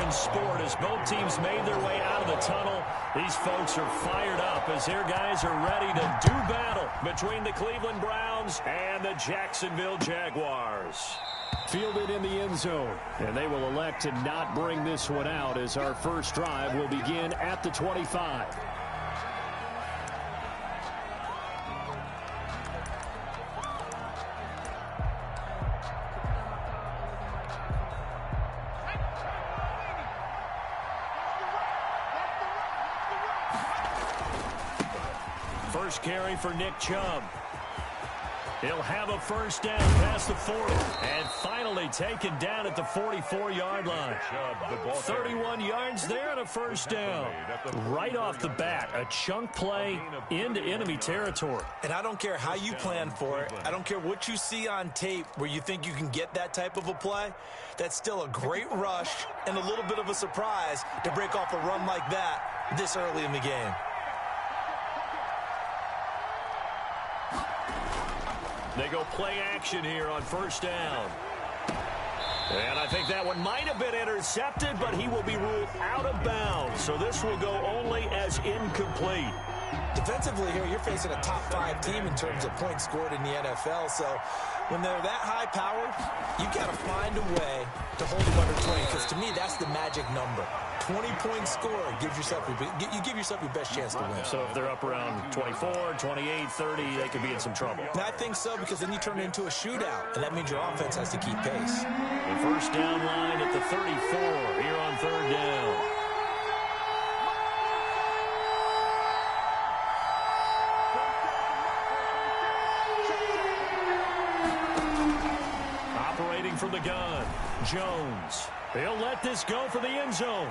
in sport as both teams made their way out of the tunnel. These folks are fired up as their guys are ready to do battle between the Cleveland Browns and the Jacksonville Jaguars. Fielded in the end zone, and they will elect to not bring this one out as our first drive will begin at the 25. First carry for Nick Chubb. He'll have a first down past the 40 and finally taken down at the 44-yard line. 31 yards there and a first down. Right off the bat, a chunk play into enemy territory. And I don't care how you plan for it. I don't care what you see on tape where you think you can get that type of a play. That's still a great rush and a little bit of a surprise to break off a run like that this early in the game. They go play action here on first down. And I think that one might have been intercepted, but he will be ruled out of bounds. So this will go only as incomplete. Defensively here, you're facing a top 5 team in terms of points scored in the NFL. So when they're that high powered, you got to find a way to hold them under 20. Because to me, that's the magic number. 20-point score gives yourself you give yourself your best chance to win. So if they're up around 24, 28, 30, they could be in some trouble. And I think so, because then you turn it into a shootout, and that means your offense has to keep pace. The first down line at the 34 here on third down. Operating from the gun, Jones. He'll let this go for the end zone.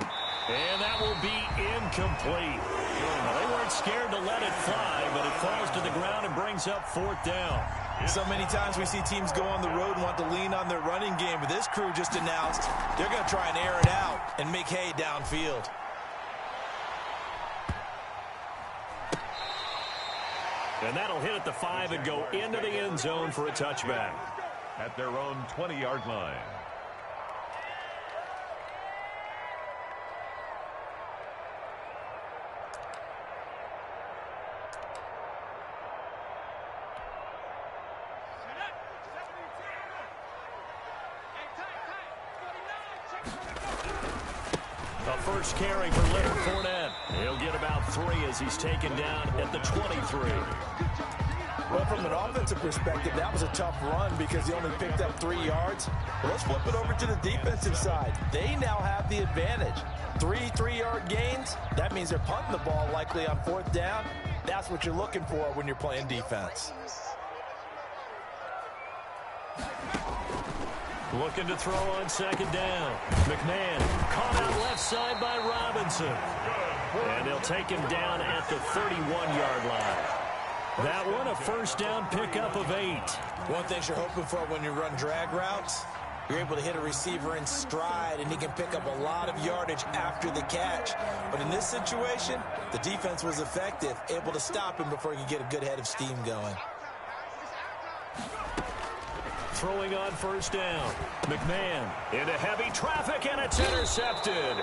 And that will be incomplete. They weren't scared to let it fly, but it falls to the ground and brings up fourth down. So many times we see teams go on the road and want to lean on their running game, but this crew just announced they're going to try and air it out and make hay downfield. And that'll hit at the 5 and go into the end zone for a touchback. At their own 20-yard line. A first carry for Leonard Fournette. He'll get about 3 as he's taken down at the 23. Well, from an offensive perspective, that was a tough run because he only picked up 3 yards. Well, let's flip it over to the defensive side. They now have the advantage. 3 3-yard gains. That means they're punting the ball likely on fourth down. That's what you're looking for when you're playing defense. Looking to throw on second down. McMahon caught out left side by Robinson. And they'll take him down at the 31-yard line. That one, a first down pickup of 8. One thing you're hoping for when you run drag routes, you're able to hit a receiver in stride, and he can pick up a lot of yardage after the catch. But in this situation, the defense was effective, able to stop him before he could get a good head of steam going. Throwing on first down. McMahon into heavy traffic, and it's intercepted.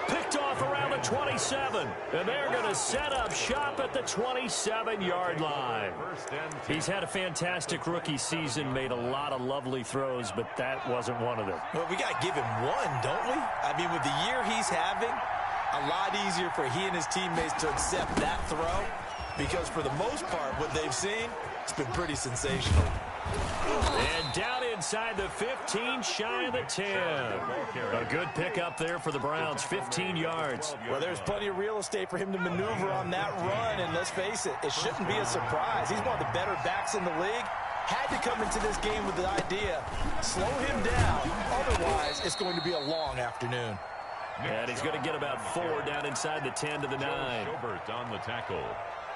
Picked off around the 27, and they're going to set up shop at the 27-yard line. He's had a fantastic rookie season, made a lot of lovely throws, but that wasn't one of them. Well, we got to give him one, don't we? I mean, with the year he's having, a lot easier for he and his teammates to accept that throw, because for the most part, what they've seen, it's been pretty sensational. And down inside the 15, shy of the 10. A good pickup there for the Browns, 15 yards. Well, there's plenty of real estate for him to maneuver on that run, and let's face it, it shouldn't be a surprise. He's one of the better backs in the league. Had to come into this game with the idea, slow him down, otherwise it's going to be a long afternoon. And he's going to get about 4 down inside the 10 to the 9. Schobert on the tackle.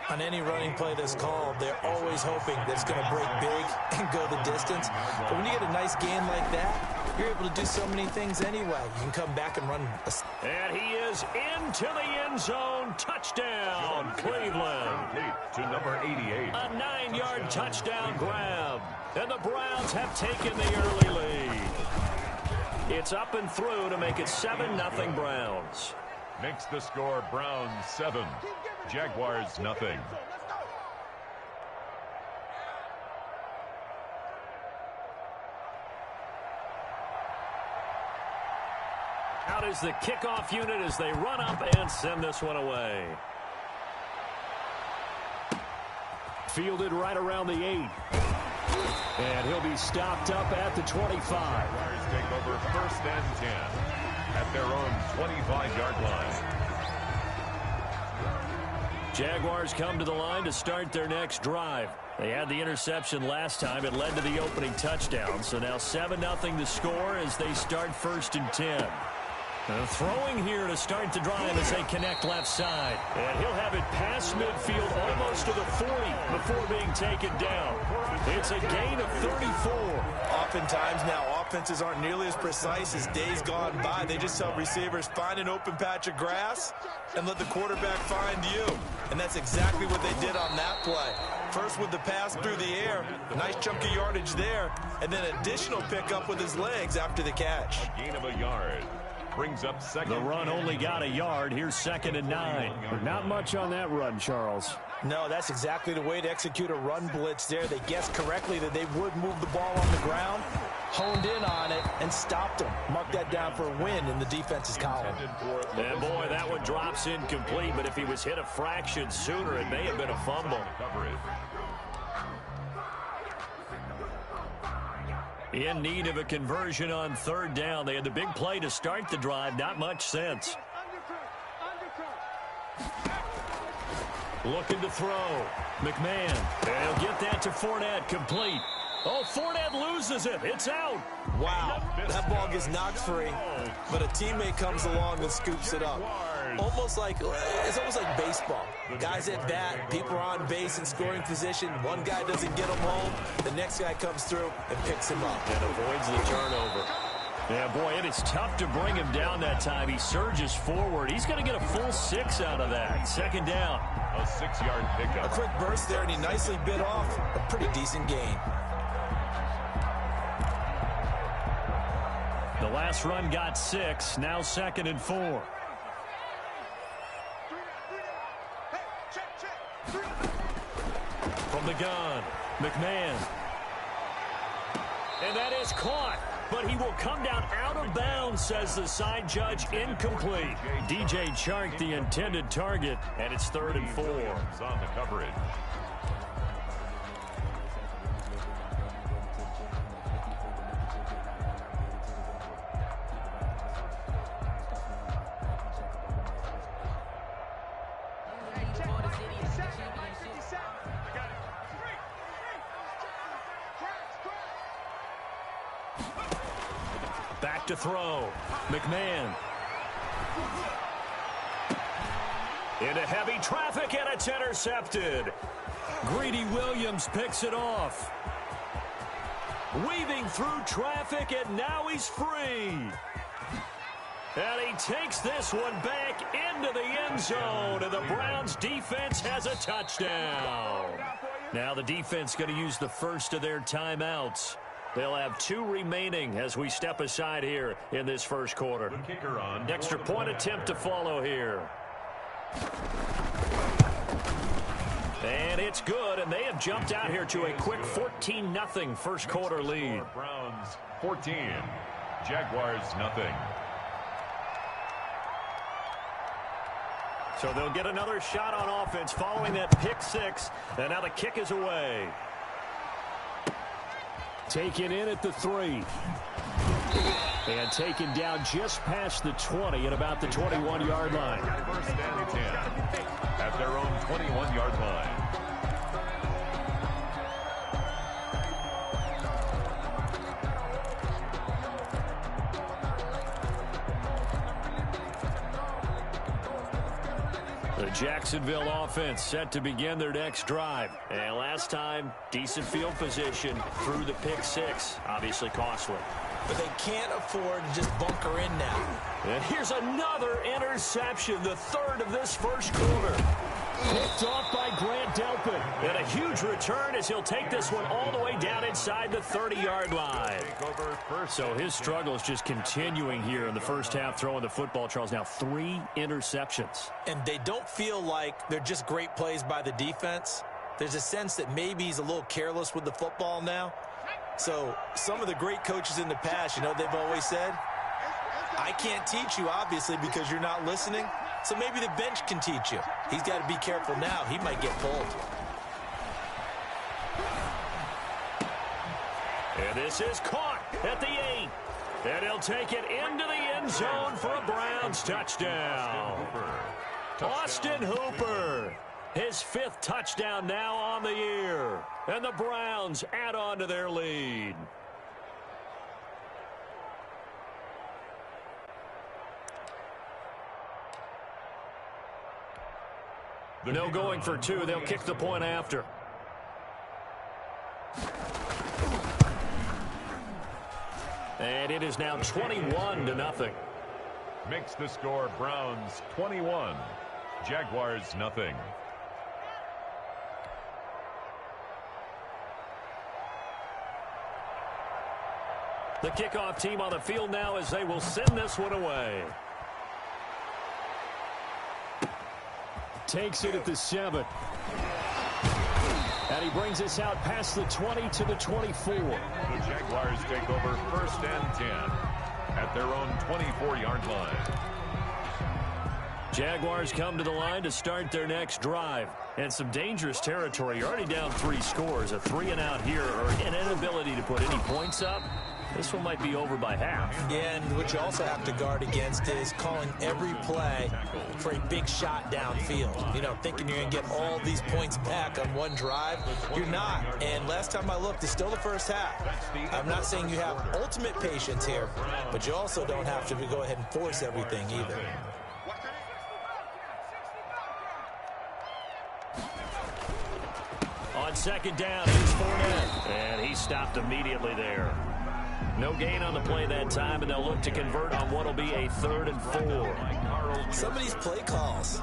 On any running play that's called, they're always hoping that it's going to break big and go the distance. But when you get a nice gain like that, you're able to do so many things anyway. You can come back and run. And he is into the end zone. Touchdown, Cleveland. To number 88. A 9-yard touchdown grab. And the Browns have taken the early lead. It's up and through to make it 7-0 Browns. Makes the score Browns 7, Jaguars nothing. Out is the kickoff unit as they run up and send this one away. Fielded right around the 8. And he'll be stopped up at the 25. Jaguars take over 1st and 10 at their own 25-yard line. Jaguars come to the line to start their next drive. They had the interception last time. It led to the opening touchdown. So now 7-0 the score as they start 1st and 10. Throwing here to start the drive as they connect left side. And he'll have it past midfield almost to the 40 before being taken down. It's a gain of 34. Oftentimes now, offenses aren't nearly as precise as days gone by. They just tell receivers, find an open patch of grass and let the quarterback find you. And that's exactly what they did on that play. First with the pass through the air, nice chunk of yardage there, and then additional pickup with his legs after the catch. A gain of a yard. Brings up second. The run only got a yard. Here's 2nd and 9. Not much on that run, Charles. No, that's exactly the way to execute a run blitz there. They guessed correctly that they would move the ball on the ground, honed in on it, and stopped them. Mark that down for a win in the defense's column. And boy, that one drops incomplete, but if he was hit a fraction sooner, it may have been a fumble. In need of a conversion on 3rd down. They had the big play to start the drive. Not much sense. Looking to throw. McMahon. And he'll get that to Fournette. Complete. Oh, Fournette loses it. It's out. Wow. That ball gets knocked free, but a teammate comes along and scoops it up. It's almost like baseball. Guys at bat, people are on base in scoring position. One guy doesn't get him home. The next guy comes through and picks him up. And avoids the turnover. Yeah, boy, it is tough to bring him down that time. He surges forward. He's going to get a full 6 out of that. 2nd down. A 6-yard pickup. A quick burst there, and he nicely bit off a pretty decent gain. The last run got 6. Now 2nd and 4. From the gun, McMahon. And that is caught. But he will come down out of bounds, says the side judge. Incomplete. DJ Chark, the intended target, and it's 3rd and 4. On the coverage. Back to throw. McMahon. Into heavy traffic, and it's intercepted. Greedy Williams picks it off. Weaving through traffic, and now he's free. And he takes this one back into the end zone, and the Browns defense has a touchdown. Now the defense going to use the first of their timeouts. They'll have 2 remaining as we step aside here in this first quarter. Kicker on. Extra point attempt to follow here. And it's good, and they have jumped out here to a quick 14-0 first quarter lead. Browns 14, Jaguars nothing. So they'll get another shot on offense following that pick 6, and now the kick is away. Taken in at the 3. And taken down just past the 20 at about the 21-yard line. 1st and 10 at their own 21-yard line. The Jacksonville offense set to begin their next drive. And last time, decent field position through the pick 6. Obviously costly. But they can't afford to just bunker in now. And here's another interception, the 3rd of this first quarter. Picked off by Grant Delpit. And a huge return as he'll take this one all the way down inside the 30-yard line. So his struggle is just continuing here in the first half, throwing the football. Charles, now 3 interceptions. And they don't feel like they're just great plays by the defense. There's a sense that maybe he's a little careless with the football now. So some of the great coaches in the past, you know, they've always said, I can't teach you, obviously, because you're not listening. So maybe the bench can teach you. He's got to be careful now. He might get pulled. And this is caught at the 8. And he'll take it into the end zone for a Browns touchdown. Austin Hooper, his 5th touchdown now on the year. And the Browns add on to their lead. No going for 2. They'll kick the point after. And it is now 21-0. Makes the score Browns 21, Jaguars nothing. The kickoff team on the field now as they will send this one away. Takes it at the 7. And he brings us out past the 20 to the 24. The Jaguars take over 1st and 10 at their own 24-yard line. Jaguars come to the line to start their next drive. And some dangerous territory. You're already down 3 scores. A 3-and-out here or an inability to put any points up. This one might be over by half. Yeah, and what you also have to guard against is calling every play for a big shot downfield. You know, thinking you're going to get all these points back on one drive. You're not. And last time I looked, it's still the first half. I'm not saying you have ultimate patience here, but you also don't have to go ahead and force everything either. On 2nd down, here's Fournette. And he stopped immediately there. No gain on the play that time, and they'll look to convert on what will be a 3rd and 4. Some of these play calls,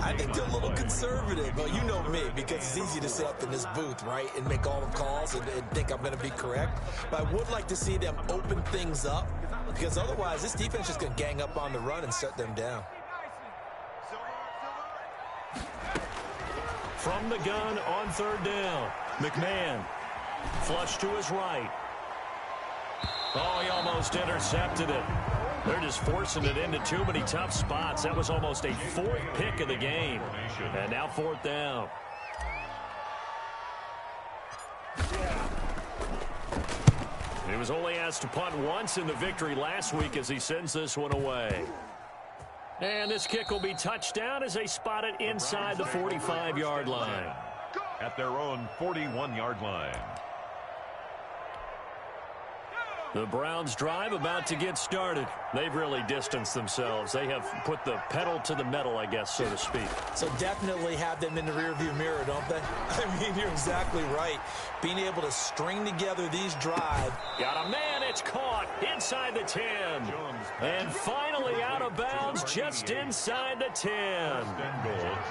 I think they're a little conservative. Well, you know me, because it's easy to sit up in this booth, right, and make all the calls and think I'm going to be correct. But I would like to see them open things up, because otherwise this defense is going to gang up on the run and shut them down. From the gun on 3rd down, McMahon. Flush to his right. Oh, he almost intercepted it. They're just forcing it into too many tough spots. That was almost a 4th pick of the game. And now 4th down. He was only asked to punt once in the victory last week as he sends this one away. And this kick will be touchdown as they spot it inside the 45-yard line. At their own 41-yard line. The Browns drive about to get started. They've really distanced themselves. They have put the pedal to the metal, I guess, so to speak. So definitely have them in the rearview mirror, don't they? I mean, you're exactly right. Being able to string together these drives. Got a man, it's caught inside the 10. And finally out of bounds just inside the 10.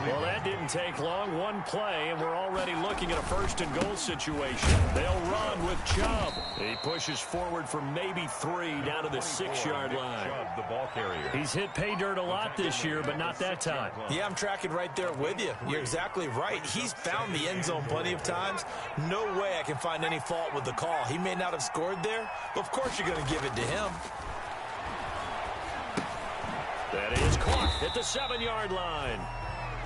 Well, that didn't take long. One play, and we're already looking at a 1st and goal situation. They'll run with Chubb. He pushes forward for maybe 3 down to the 6-yard line. The ball carrier. He's hit pay dirt a lot this year, but not that time. Yeah, I'm tracking right there with you. You're exactly right. He's found the end zone plenty of times. No way I can find any fault with the call. He may not have scored there, but of course you're going to give it to him. That is caught at the 7-yard line.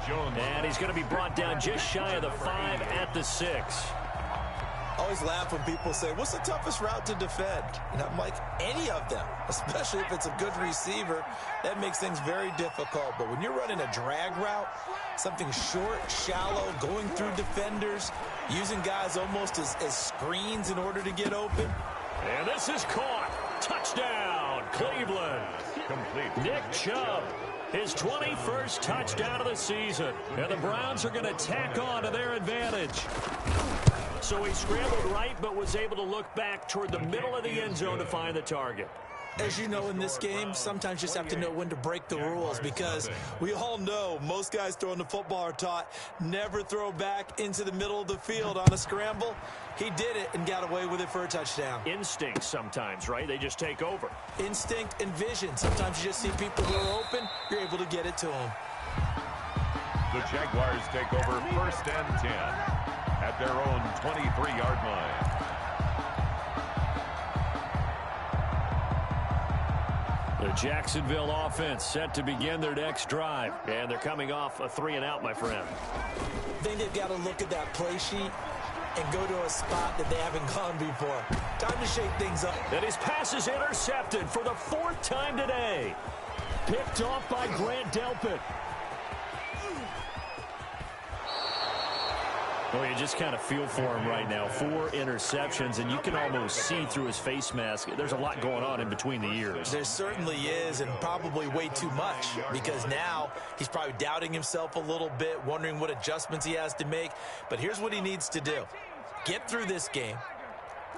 And he's going to be brought down just shy of the 5 at the 6. I always laugh when people say, what's the toughest route to defend? And I'm like, any of them, especially if it's a good receiver. That makes things very difficult. But when you're running a drag route, something short, shallow, going through defenders, using guys almost as screens in order to get open. And this is caught. Touchdown, Cleveland. Complete. Nick Chubb, his 21st touchdown of the season. And the Browns are going to tack on to their advantage. So he scrambled right, but was able to look back toward the middle of the end zone to find the target. As you know, in this game, sometimes you just have to know when to break the rules, because we all know most guys throwing the football are taught never throw back into the middle of the field on a scramble. He did it and got away with it for a touchdown. Instinct sometimes, right? They just take over. Instinct and vision. Sometimes you just see people who are open, you're able to get it to them. The Jaguars take over 1st and 10 at their own 23-yard line. The Jacksonville offense set to begin their next drive. And they're coming off a 3-and-out, my friend. I think they've got to look at that play sheet and go to a spot that they haven't gone before. Time to shake things up. And his pass is intercepted for the 4th time today. Picked off by Grant Delpit. Oh, you just kind of feel for him right now. 4 interceptions, and you can almost see through his face mask. There's a lot going on in between the ears. There certainly is, and probably way too much, because now he's probably doubting himself a little bit, wondering what adjustments he has to make. But here's what he needs to do. Get through this game.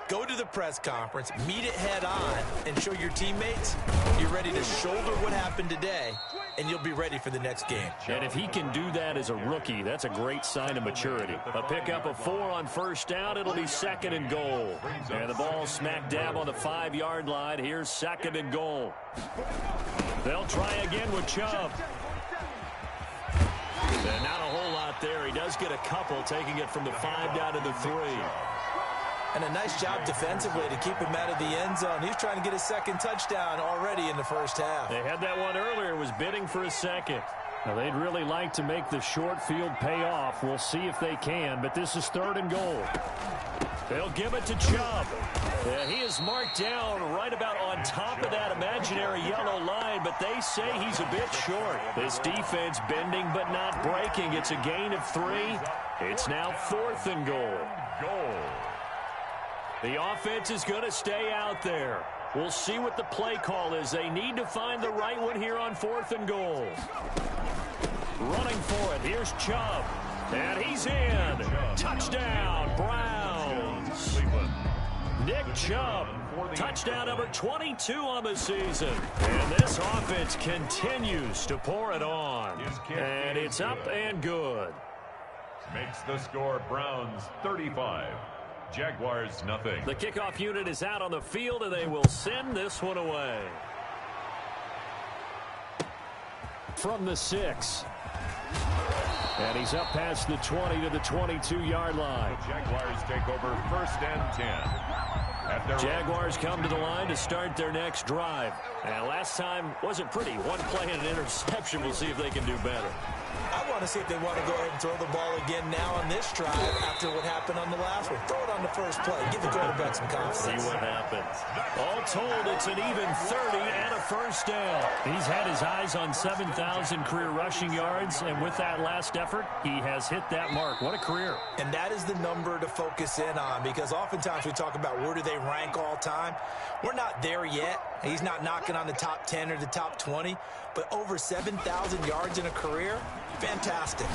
Go to the press conference, meet it head on, and show your teammates you're ready to shoulder what happened today, and you'll be ready for the next game. And if he can do that as a rookie, that's a great sign of maturity. A pickup of 4 on 1st down. It'll be 2nd and goal. And the ball smack dab on the 5-yard line. Here's 2nd and goal. They'll try again with Chubb. And not a whole lot there. He does get a couple, taking it from the 5 down to the 3. And a nice job defensively to keep him out of the end zone. He's trying to get his 2nd touchdown already in the 1st half. They had that one earlier, was bidding for a 2nd. Now, they'd really like to make the short field pay off. We'll see if they can, but this is 3rd and goal. They'll give it to Chubb. Yeah, he is marked down right about on top of that imaginary yellow line, but they say he's a bit short. This defense bending but not breaking. It's a gain of 3. It's now 4th and goal. The offense is going to stay out there. We'll see what the play call is. They need to find the right one here on 4th and goal. Running for it. Here's Chubb. And he's in. Touchdown, Browns. Nick Chubb. Touchdown number 22 on the season. And this offense continues to pour it on. And it's up and good. Makes the score Browns 35. Jaguars nothing. The kickoff unit is out on the field, and they will send this one away. From the 6. And he's up past the 20 to the 22-yard line. The Jaguars take over 1st and 10. Jaguars come to the line to start their next drive. And last time wasn't pretty. One play and an interception. We'll see if they can do better. I want to see if they want to go ahead and throw the ball again now on this drive after what happened on the last one. Throw it on the first play. Give the quarterback some confidence. See what happens. All told, it's an even 30 and a 1st down. He's had his eyes on 7,000 career rushing yards, and with that last effort, he has hit that mark. What a career. And that is the number to focus in on, because oftentimes we talk about where do they rank all time. We're not there yet. He's not knocking on the top 10 or the top 20, but over 7,000 yards in a career, fantastic.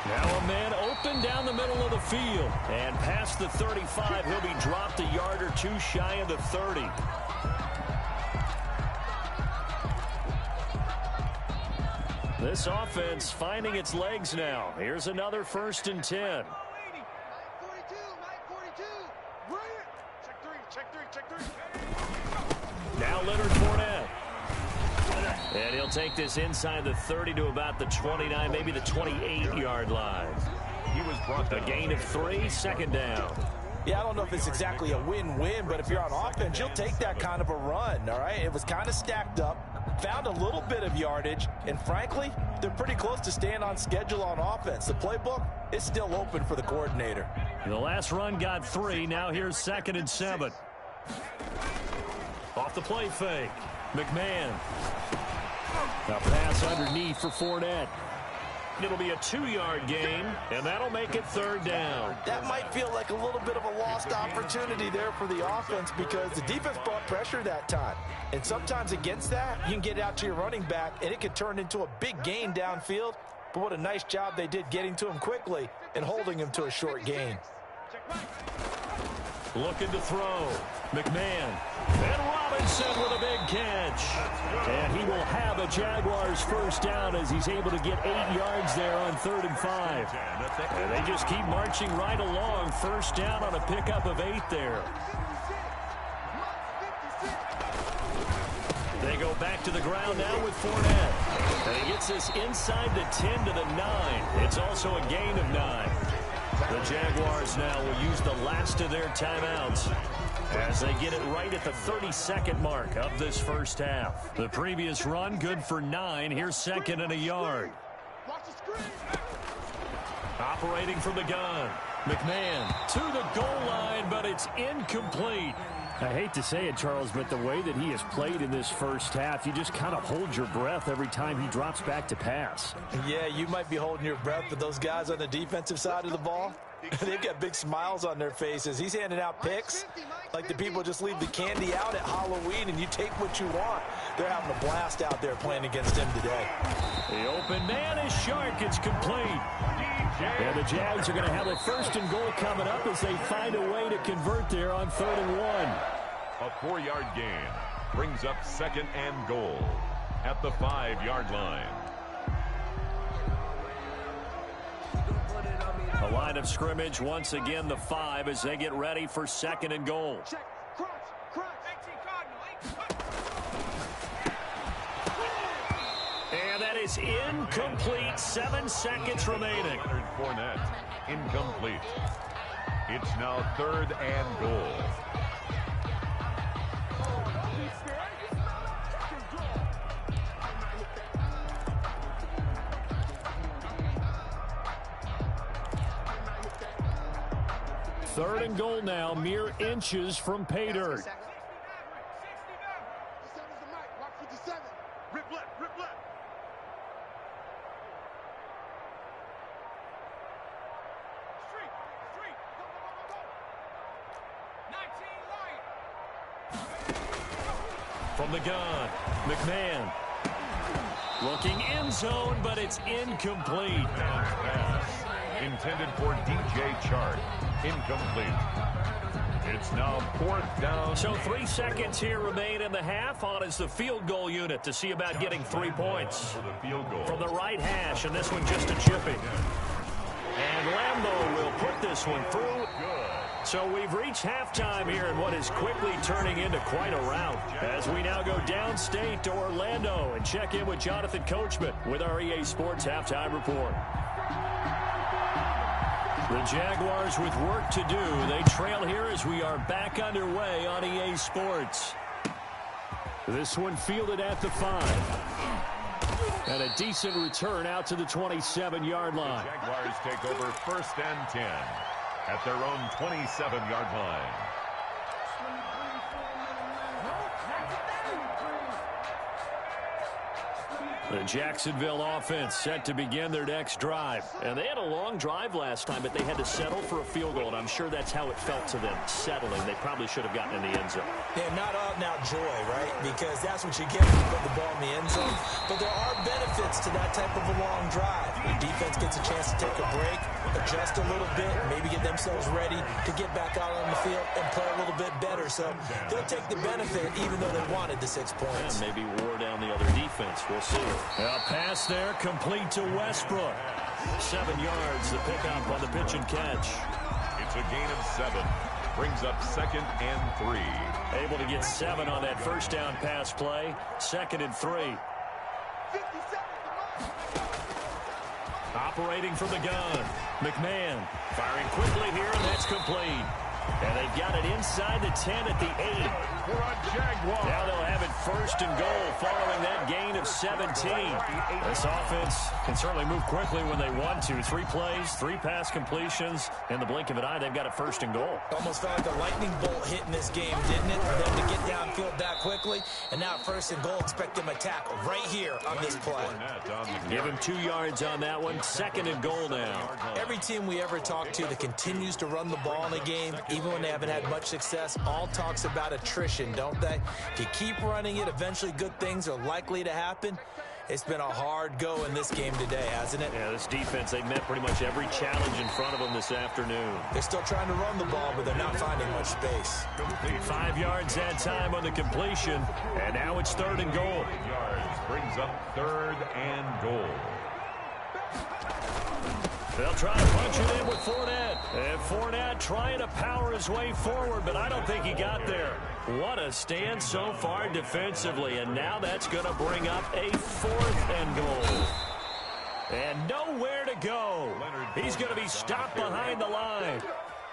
Now a man open down the middle of the field. And past the 35, he'll be dropped a yard or 2 shy of the 30. This offense finding its legs now. Here's another 1st and 10. Now Leonard Fournette. And he'll take this inside the 30 to about the 29, maybe the 28-yard line. He was brought down. A gain of 3, 2nd down. Yeah, I don't know if it's exactly a win-win, but if you're on offense, you'll take that kind of a run, all right? It was kind of stacked up, found a little bit of yardage, and frankly, they're pretty close to staying on schedule on offense. The playbook is still open for the coordinator. The last run got 3. Now here's 2nd and 7. Off the play fake. McMahon. A pass underneath for Fournette. It'll be a 2-yard gain, and that'll make it 3rd down. That might feel like a little bit of a lost opportunity there for the offense, because the defense brought pressure that time. And sometimes against that, you can get out to your running back, and it could turn into a big gain downfield. But what a nice job they did getting to him quickly and holding him to a short gain. Looking to throw. McMahon. And Robinson with a big catch. And he will have a Jaguars first down as he's able to get 8 yards there on 3rd and 5. And they just keep marching right along. First down on a pickup of 8 there. They go back to the ground now with Fournette. And he gets this inside the 10 to the 9. It's also a gain of 9. The Jaguars now will use the last of their timeouts as they get it right at the 32nd mark of this first half. The previous run good for 9. Here's 2nd and a yard. Operating from the gun. McMahon to the goal line, but it's incomplete. I hate to say it, Charles, but the way that he has played in this first half, you just kind of hold your breath every time he drops back to pass. Yeah, you might be holding your breath, but those guys on the defensive side of the ball, they've got big smiles on their faces. He's handing out picks like the people just leave the candy out at Halloween and you take what you want. They're having a blast out there playing against him today. The open man is Shark. It's complete. And the Jags are going to have a 1st and goal coming up as they find a way to convert there on 3rd and 1. A 4-yard gain brings up 2nd and goal at the 5-yard line. A line of scrimmage once again, the 5, as they get ready for 2nd and goal. And that is incomplete. 7 seconds remaining. Fournette, incomplete. It's now 3rd and goal. Third and goal now, mere inches from pay dirt. From the gun, McMahon. Looking end zone, but it's incomplete. Pass intended for DJ Chark. Incomplete. It's now 4th down. So 3 seconds here remain in the half. On is the field goal unit to see about getting 3 points. For the field goal. From the right hash, and this one just a chipping. And Lambo will put this one through. So we've reached halftime here in what is quickly turning into quite a rout. As we now go downstate to Orlando and check in with Jonathan Coachman with our EA Sports Halftime Report. The Jaguars with work to do. They trail here as we are back underway on EA Sports. This one fielded at the 5. And a decent return out to the 27-yard line. The Jaguars take over 1st and 10 at their own 27-yard line. The Jacksonville offense set to begin their next drive. And they had a long drive last time, but they had to settle for a field goal. And I'm sure that's how it felt to them, settling. They probably should have gotten in the end zone. Yeah, not out-and-out joy, right? Because that's what you get when you put the ball in the end zone. But there are benefits to that type of a long drive. The defense gets a chance to take a break, adjust a little bit, maybe get themselves ready to get back out on the field and play a little bit better. So they'll take the benefit even though they wanted the 6 points. And maybe wore down the other defense. We'll see. A pass there complete to Westbrook. 7 yards, the pickup on the pitch and catch. It's a gain of 7. Brings up 2nd and 3. Able to get 7 on that first down pass play. 2nd and 3. Operating from the gun. McMahon firing quickly here, and that's complete. And they've got it inside the 10 at the 8. For a Jaguar. Now they'll have it 1st and goal following that gain of 17. This offense can certainly move quickly when they want to. 3 plays, 3 pass completions. In the blink of an eye, they've got it 1st and goal. Almost felt like a lightning bolt hit in this game, didn't it? For them to get downfield that quickly. And now 1st and goal, expect them to tackle right here on this play. Give him 2 yards on that one. 2nd and goal now. Every team we ever talk to that continues to run the ball in a game, even when they haven't had much success, all talks about attrition, don't they? If you keep running it, eventually good things are likely to happen. It's been a hard go in this game today, hasn't it? Yeah, this defense, they met pretty much every challenge in front of them this afternoon. They're still trying to run the ball, but they're not finding much space. 5 yards that time on the completion, and now it's 3rd and goal. Yards brings up 3rd and goal. They'll try to punch it in with Fournette. And Fournette trying to power his way forward, but I don't think he got there. What a stand so far defensively, and now that's going to bring up a 4th and goal. And nowhere to go. He's going to be stopped behind the line.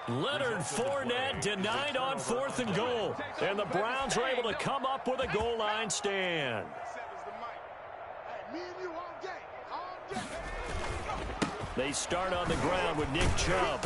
Leonard Fournette denied on 4th and goal. And the Browns are able to come up with a goal line stand. They start on the ground with Nick Chubb.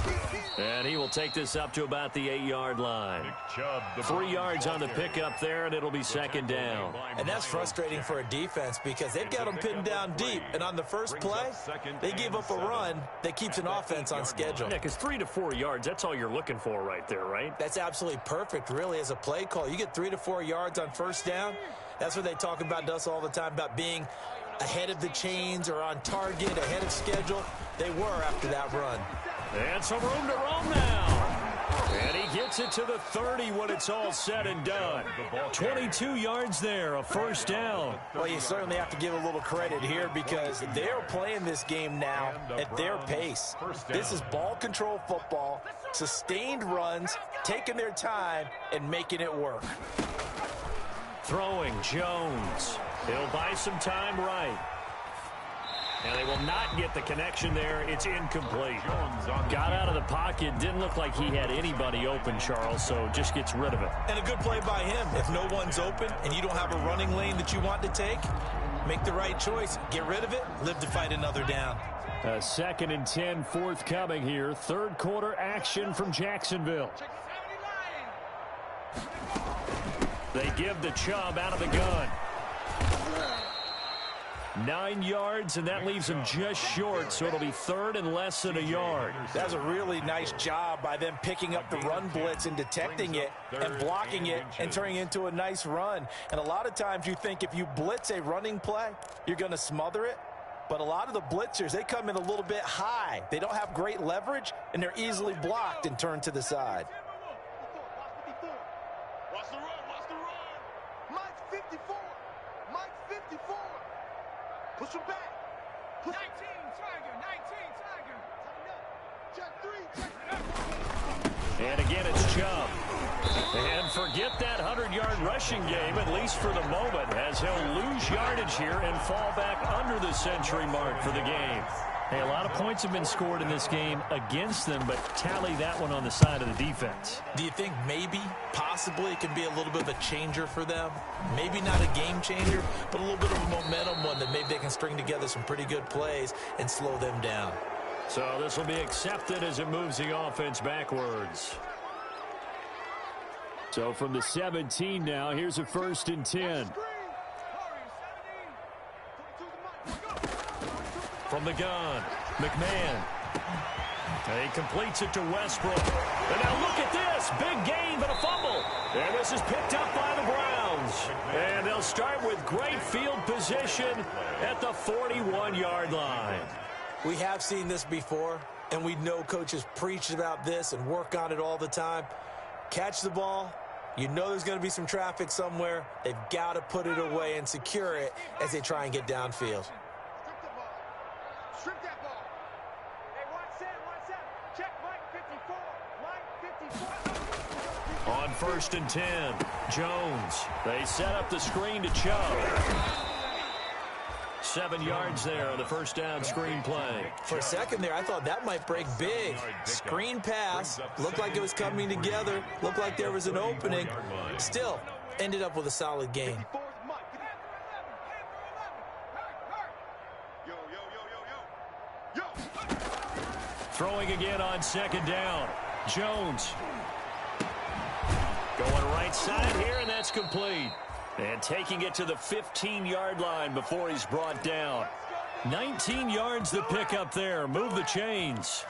And he will take this up to about the 8-yard line. Nick Chubb, 3 yards on the pickup there, and it'll be 2nd down. And that's frustrating for a defense because they've got them pinned down deep. And on the first play, they gave up a run that keeps an offense on schedule. Yeah, because 3 to 4 yards, that's all you're looking for right there, right? That's absolutely perfect, really, as a play call. You get 3 to 4 yards on first down. That's what they talk about to us all the time, about being ahead of the chains or on target, ahead of schedule. They were after that run. And some room to roam now. And he gets it to the 30 when it's all said and done. 22 yards there, a 1st down. Well, you certainly have to give a little credit here because they're playing this game now at their pace. This is ball control football, sustained runs, taking their time, and making it work. Throwing Jones. He'll buy some time right. And they will not get the connection there. It's incomplete. Got out of the pocket. Didn't look like he had anybody open, Charles, so just gets rid of it. And a good play by him. If no one's open and you don't have a running lane that you want to take, make the right choice. Get rid of it. Live to fight another down. 2nd and 10 forthcoming here. 3rd quarter action from Jacksonville. They give the Chubb out of the gun. 9 yards, and that leaves him just short, so it'll be 3rd and less than a yard. That's a really nice job by them picking up the run blitz and detecting it and blocking it and turning it into a nice run. And a lot of times you think if you blitz a running play, you're going to smother it. But a lot of the blitzers, they come in a little bit high. They don't have great leverage, and they're easily blocked and turned to the side. Watch the run. Mike 54. Mike 54. Push him back. 19 Tiger. Check 3. And again, it's Chubb. And forget that 100-yard rushing game, at least for the moment, as he'll lose yardage here and fall back under the century mark for the game. Hey, a lot of points have been scored in this game against them, but tally that one on the side of the defense. Do you think maybe, possibly, it can be a little bit of a changer for them? Maybe not a game changer, but a little bit of a momentum one that maybe they can string together some pretty good plays and slow them down. So this will be accepted as it moves the offense backwards. So from the 17 now, here's a 1st and 10. From the gun, McMahon. And he completes it to Westbrook. And now look at this. Big gain, but a fumble. And this is picked up by the Browns. And they'll start with great field position at the 41-yard line. We have seen this before, and we know coaches preach about this and work on it all the time. Catch the ball. You know there's going to be some traffic somewhere. They've got to put it away and secure it as they try and get downfield. Strip that ball. Hey, watch Sam. Check Mike 54. On 1st and 10, Jones. They set up the screen to Chubb. 7 yards there on the 1st down screen play. For a second there, I thought that might break big. Screen pass. Looked like it was coming together. Looked like there was an opening. Still, ended up with a solid gain. Throwing again on 2nd down. Jones. Going right side here, and that's complete. And taking it to the 15-yard line before he's brought down. 19 yards the pickup there. Move the chains.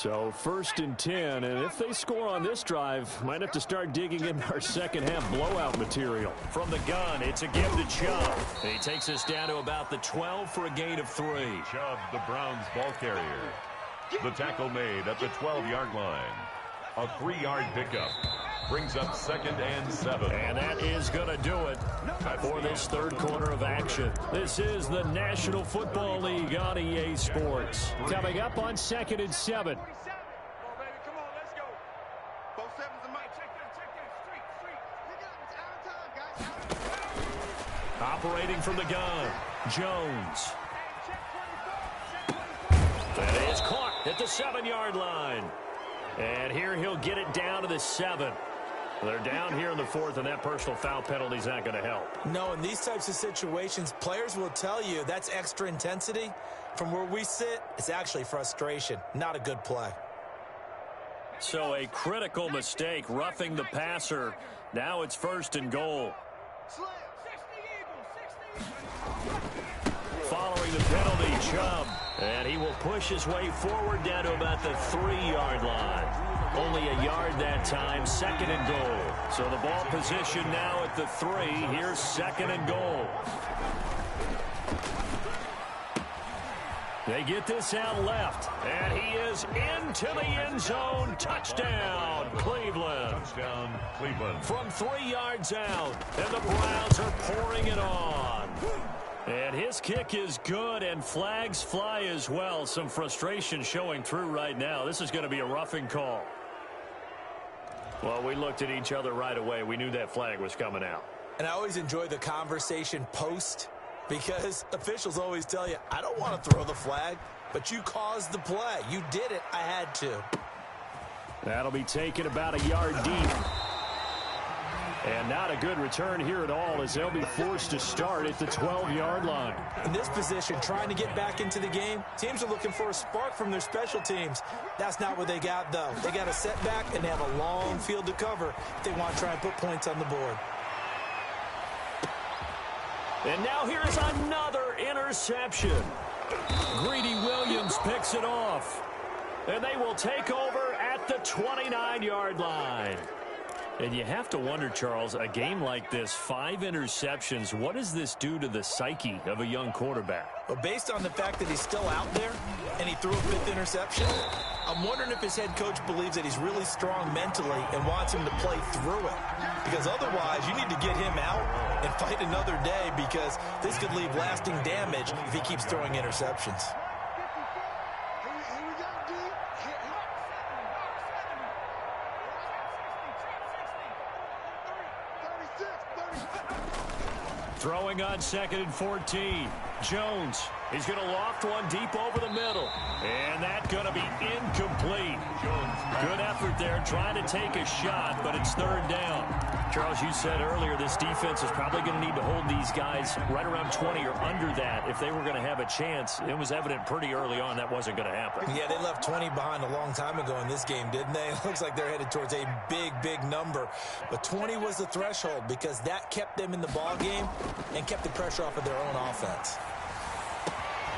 So 1st and 10, and if they score on this drive, might have to start digging in our second half blowout material. From the gun, it's a give to Chubb. He takes us down to about the 12 for a gain of 3. Chubb, the Browns ball carrier. The tackle made at the 12-yard line. A 3-yard pickup. Brings up 2nd and 7. And that is going to do it for this third quarter of action. This is the National Football League on EA Sports. Coming up on 2nd and 7. Operating from the gun, Jones. That is caught at the 7-yard line. And here he'll get it down to the 7. They're down here in the 4th, and that personal foul penalty is not going to help. No, in these types of situations, players will tell you that's extra intensity. From where we sit, it's actually frustration, not a good play. So a critical mistake, roughing the passer. Now it's 1st and goal. Following the penalty, Chubb. And he will push his way forward down to about the 3-yard line. Only a yard that time, 2nd and goal. So the ball position now at the 3. Here's 2nd and goal. They get this out left, and he is into the end zone. Touchdown, Cleveland. Touchdown, Cleveland. From 3 yards out, and the Browns are pouring it on. And his kick is good, and flags fly as well. Some frustration showing through right now. This is going to be a roughing call. Well, we looked at each other right away. We knew that flag was coming out. And I always enjoy the conversation post, because officials always tell you, I don't want to throw the flag, but you caused the play. You did it. I had to. That'll be taken about a yard deep. And not a good return here at all, as they'll be forced to start at the 12-yard line. In this position, trying to get back into the game, teams are looking for a spark from their special teams. That's not what they got, though. They got a setback, and they have a long field to cover if they want to try and put points on the board. And now here's another interception. Greedy Williams picks it off. And they will take over at the 29-yard line. And you have to wonder, Charles, a game like this, 5 interceptions, what does this do to the psyche of a young quarterback? But based on the fact that he's still out there and he threw a 5th interception, I'm wondering if his head coach believes that he's really strong mentally and wants him to play through it. Because otherwise, you need to get him out and fight another day, because this could leave lasting damage if he keeps throwing interceptions. Throwing on 2nd and 14. Jones. He's going to loft one deep over the middle. And that's going to be incomplete. Good effort there, trying to take a shot, but it's 3rd down. Charles, you said earlier this defense is probably going to need to hold these guys right around 20 or under that if they were going to have a chance. It was evident pretty early on that wasn't going to happen. Yeah, they left 20 behind a long time ago in this game, didn't they? It looks like they're headed towards a big, big number. But 20 was the threshold, because that kept them in the ball game and kept the pressure off of their own offense.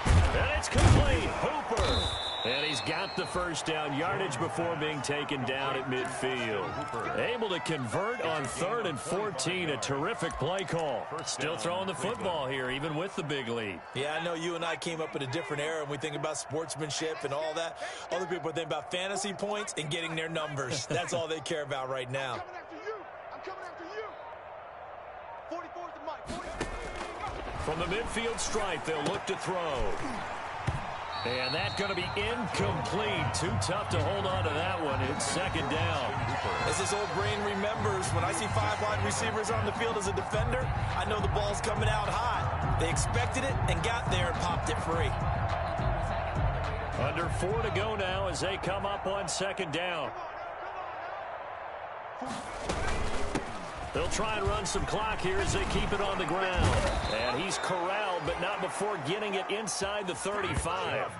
And it's complete. Hooper. And he's got the 1st down, yardage before being taken down at midfield. Able to convert on 3rd and 14. A terrific play call. Still throwing the football here, even with the big lead. Yeah, I know you and I came up in a different era, and we think about sportsmanship and all that. Other people think about fantasy points and getting their numbers. That's all they care about right now. I'm coming after you. 44's the mic. From the midfield stripe, they'll look to throw. And that's going to be incomplete. Too tough to hold on to that one. It's 2nd down. As his old brain remembers, when I see 5 wide receivers on the field as a defender, I know the ball's coming out hot. They expected it and got there and popped it free. Under 4 to go now as they come up on 2nd down. They'll try and run some clock here as they keep it on the ground. And he's corralled, but not before getting it inside the 35.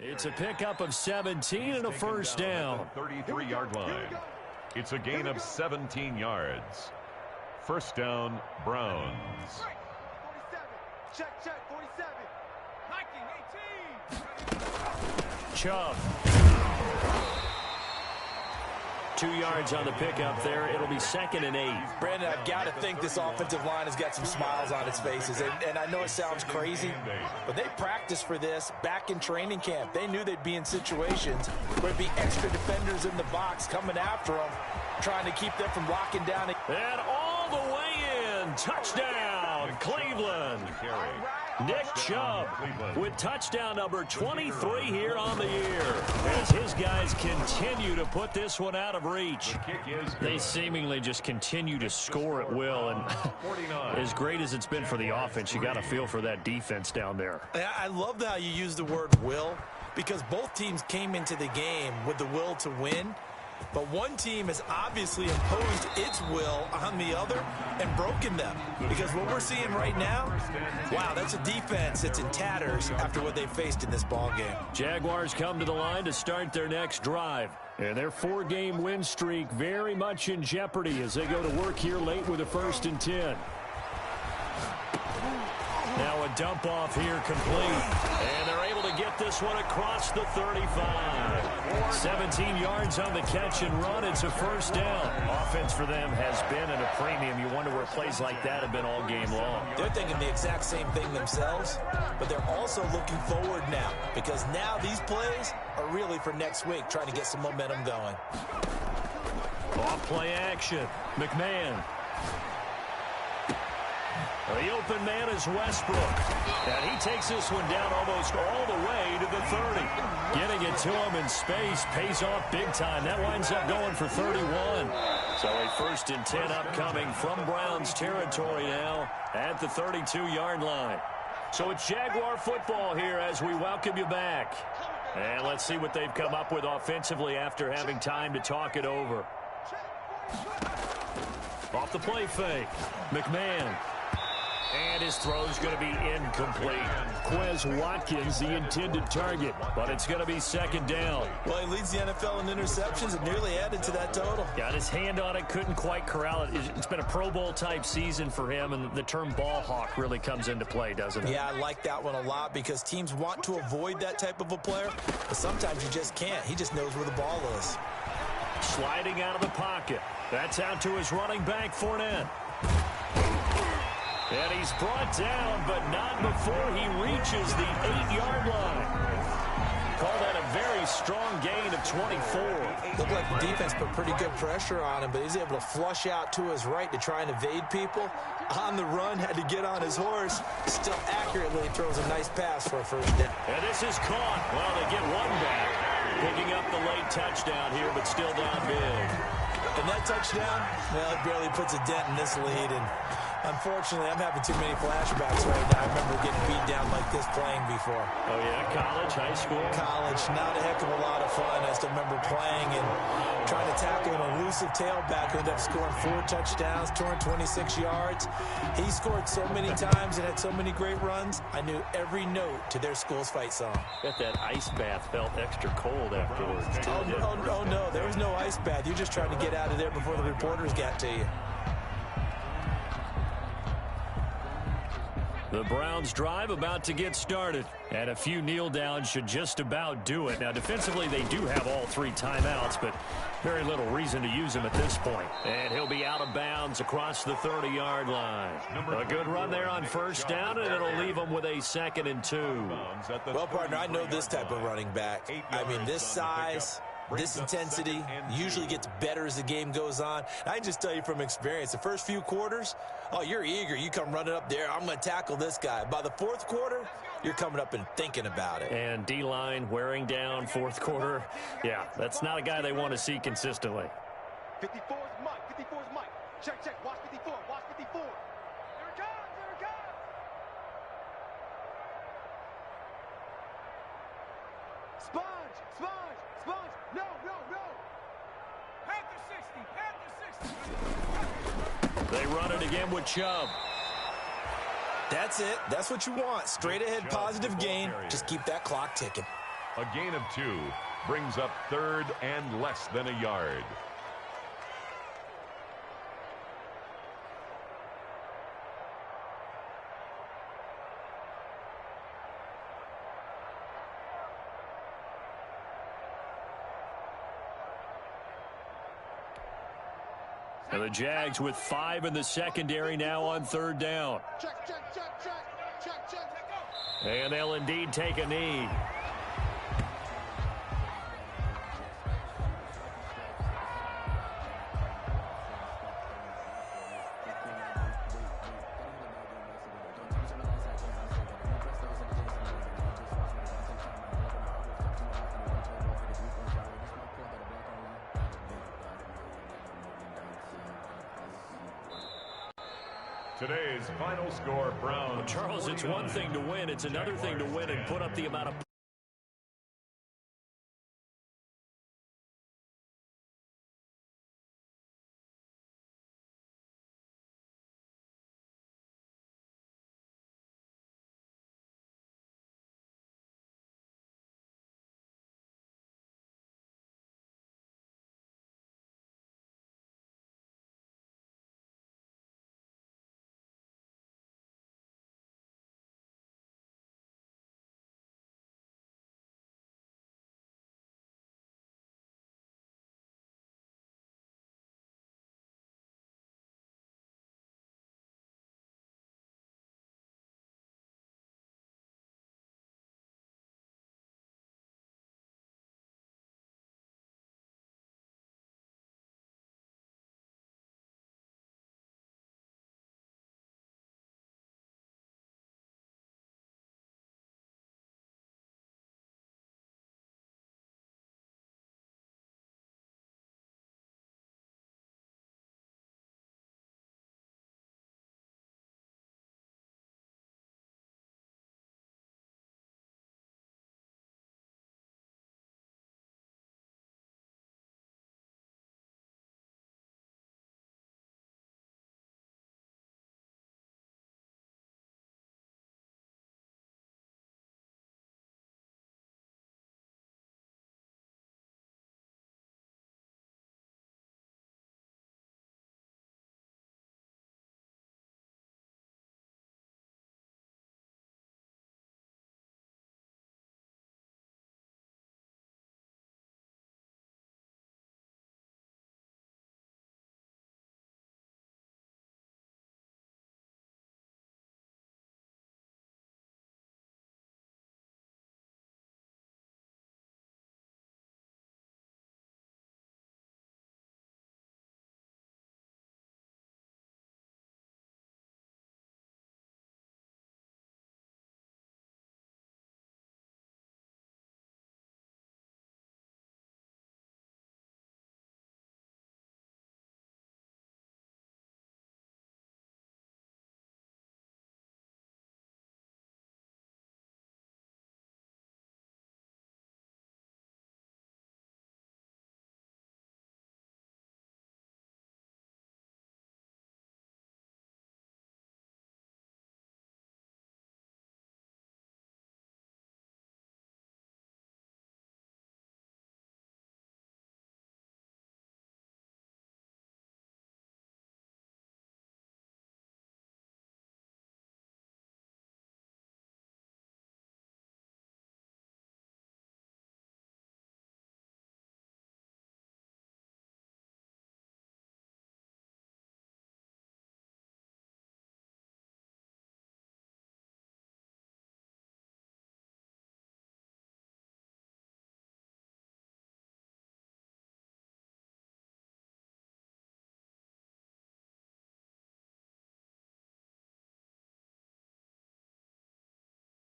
It's a pickup of 17 and a first down. 33-yard line. It's a gain of 17 yards. First down, Browns. 47. Check, 47. Hiking, 18. Chubb. 2 yards on the pickup there. It'll be 2nd and 8. Brandon, I've got to think this offensive line has got some smiles on its faces. And I know it sounds crazy, but they practiced for this back in training camp. They knew they'd be in situations where there'd be extra defenders in the box coming after them, trying to keep them from locking down. And all the way in. Touchdown, Cleveland. Nick Chubb with touchdown number 23 here on the year, as his guys continue to put this one out of reach. They seemingly just continue to score at will, and as great as it's been for the offense, you got to feel for that defense down there. I love how you use the word will, because both teams came into the game with the will to win. But one team has obviously imposed its will on the other and broken them. Because what we're seeing right now, wow, that's a defense that's in tatters after what they faced in this ball game. Jaguars come to the line to start their next drive. And their 4-game win streak very much in jeopardy as they go to work here late with a 1st and 10. Now a dump off here complete. And they're able to get this one across the 35. 17 yards on the catch and run. It's a first down. Offense for them has been at a premium. You wonder where plays like that have been all game long. They're thinking the exact same thing themselves, but they're also looking forward now, because now these plays are really for next week, trying to get some momentum going. Off play action. McMahon. The open man is Westbrook. And he takes this one down almost all the way to the 30. Getting it to him in space pays off big time. That winds up going for 31. So a 1st and 10 upcoming from Browns territory now at the 32-yard line. So it's Jaguar football here as we welcome you back. And let's see what they've come up with offensively after having time to talk it over. Off the play fake. McMahon. And his throw's going to be incomplete. Quez Watkins, the intended target, but it's going to be 2nd down. Well, he leads the NFL in interceptions and nearly added to that total. Got his hand on it, couldn't quite corral it. It's been a Pro Bowl-type season for him, and the term ball hawk really comes into play, doesn't it? Yeah, I like that one a lot, because teams want to avoid that type of a player, but sometimes you just can't. He just knows where the ball is. Sliding out of the pocket. That's out to his running back, Fournette. And he's brought down, but not before he reaches the 8-yard line. Call that a very strong gain of 24. Looked like the defense put pretty good pressure on him, but he's able to flush out to his right to try and evade people. On the run, had to get on his horse. Still accurately throws a nice pass for a first down. And this is caught. Well, they get one back. Picking up the late touchdown here, but still down big. And that touchdown, well, it barely puts a dent in this lead. And unfortunately, I'm having too many flashbacks right now. I remember getting beat down like this playing before. Oh, yeah? College, high school? College. Not a heck of a lot of fun. I still remember playing and trying to tackle an elusive tailback who ended up scoring 4 touchdowns, 226 yards. He scored so many times and had so many great runs, I knew every note to their school's fight song. Bet that ice bath felt extra cold afterwards. Oh, no. There was no ice bath. You're just trying to get out of there before the reporters got to you. The Browns drive about to get started, and a few kneel downs should just about do it. Now, defensively, they do have all 3 timeouts, but very little reason to use them at this point. And he'll be out of bounds across the 30-yard line. A good run there on first down, and it'll leave them with a 2nd and 2. Well, partner, I know this type of running back. I mean, this size, this intensity usually gets better as the game goes on. I can just tell you from experience, the first few quarters, oh, you're eager. You come running up there, I'm going to tackle this guy. By the 4th quarter, you're coming up and thinking about it. And D-line wearing down 4th quarter. Yeah, that's not a guy they want to see consistently. 54 is Mike. 54 is Mike. Check. Watch 54. Watch 54. There it comes. Sponge. No. Panther 60. They run it again with Chubb. That's it. That's what you want. Straight ahead positive gain. Just keep that clock ticking. A gain of 2 brings up 3rd and less than a yard. And the Jags with 5 in the secondary now on 3rd down. Check. And they'll indeed take a knee. Today's final score, Browns. Well, Charles, it's one thing to win. It's another thing to win and put up the amount of